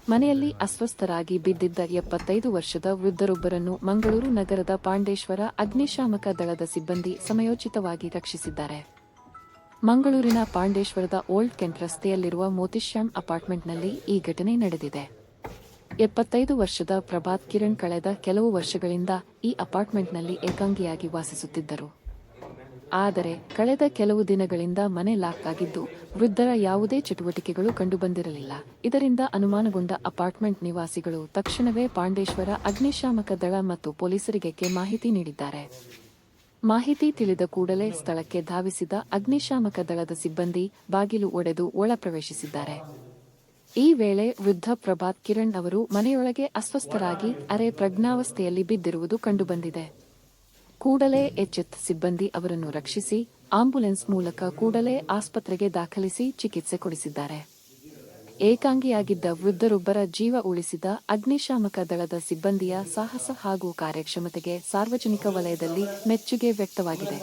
ಮನೆಯಲ್ಲಿ ಅಸ್ವಸ್ಥರಾಗಿ ಬಿದ್ದಿದ್ದ 75 ವರ್ಷದ ವೃದ್ಧರೊಬ್ಬರನ್ನು ಮಂಗಳೂರು ನಗರದ ಪಾಂಡೇಶ್ವರ ಅಗ್ನಿಶಾಮಕ ದಳದ ಸಿಬ್ಬಂದಿ ಸಮಯೋಚಿತವಾಗಿ ರಕ್ಷಿಸಿದ್ದಾರೆ. ಮಂಗಳೂರಿನ ಪಾಂಡೇಶ್ವರದ ಓಲ್ಡ್ ಕೆಂಟ್ ರಸ್ತೆಯಲ್ಲಿರುವ ಮೋತಿಶ್ಯಾಮ್ ಅಪಾರ್ಟ್ಮೆಂಟ್ನಲ್ಲಿ ಈ ಘಟನೆ ನಡೆದಿದೆ. 75 ವರ್ಷದ ಪ್ರಭಾತ್ ಕಿರಣ್ ಕಳೆದ ಕೆಲವು ವರ್ಷಗಳಿಂದ ಈ ಅಪಾರ್ಟ್ಮೆಂಟ್ನಲ್ಲಿ ಏಕಾಂಗಿಯಾಗಿ ವಾಸಿಸುತ್ತಿದ್ದರು. ಆದರೆ ಕಳೆದ ಕೆಲವು ದಿನಗಳಿಂದ ಮನೆ ಲಾಕ್ ಆಗಿದ್ದು, ವೃದ್ಧರ ಯಾವುದೇ ಚಟುವಟಿಕೆಗಳು ಕಂಡುಬಂದಿರಲಿಲ್ಲ. ಇದರಿಂದ ಅನುಮಾನಗೊಂಡ ಅಪಾರ್ಟ್ಮೆಂಟ್ ನಿವಾಸಿಗಳು ತಕ್ಷಣವೇ ಪಾಂಡೇಶ್ವರ ಅಗ್ನಿಶಾಮಕ ದಳ ಮತ್ತು ಪೊಲೀಸರಿಗೆ ಮಾಹಿತಿ ನೀಡಿದ್ದಾರೆ. ಮಾಹಿತಿ ತಿಳಿದ ಕೂಡಲೇ ಸ್ಥಳಕ್ಕೆ ಧಾವಿಸಿದ ಅಗ್ನಿಶಾಮಕ ದಳದ ಸಿಬ್ಬಂದಿ ಬಾಗಿಲು ಒಡೆದು ಒಳ ಪ್ರವೇಶಿಸಿದ್ದಾರೆ. ಈ ವೇಳೆ ವೃದ್ಧ ಪ್ರಭಾತ್ ಕಿರಣ್ ಅವರು ಮನೆಯೊಳಗೆ ಅಸ್ವಸ್ಥರಾಗಿ ಅರೆ ಪ್ರಜ್ಞಾವಸ್ಥೆಯಲ್ಲಿ ಬಿದ್ದಿರುವುದು ಕಂಡುಬಂದಿದೆ. ಕೂಡಲೇ ಎಚ್ಚೆತ್ತ ಸಿಬ್ಬಂದಿ ಅವರನ್ನು ರಕ್ಷಿಸಿ ಆಂಬ್ಯುಲೆನ್ಸ್ ಮೂಲಕ ಕೂಡಲೇ ಆಸ್ಪತ್ರೆಗೆ ದಾಖಲಿಸಿ ಚಿಕಿತ್ಸೆ ಕೊಡಿಸಿದ್ದಾರೆ. ಏಕಾಂಗಿಯಾಗಿದ್ದ ವೃದ್ಧರೊಬ್ಬರ ಜೀವ ಉಳಿಸಿದ ಅಗ್ನಿಶಾಮಕ ದಳದ ಸಿಬ್ಬಂದಿಯ ಸಾಹಸ ಹಾಗೂ ಕಾರ್ಯಕ್ಷಮತೆಗೆ ಸಾರ್ವಜನಿಕ ವಲಯದಲ್ಲಿ ಮೆಚ್ಚುಗೆ ವ್ಯಕ್ತವಾಗಿದೆ.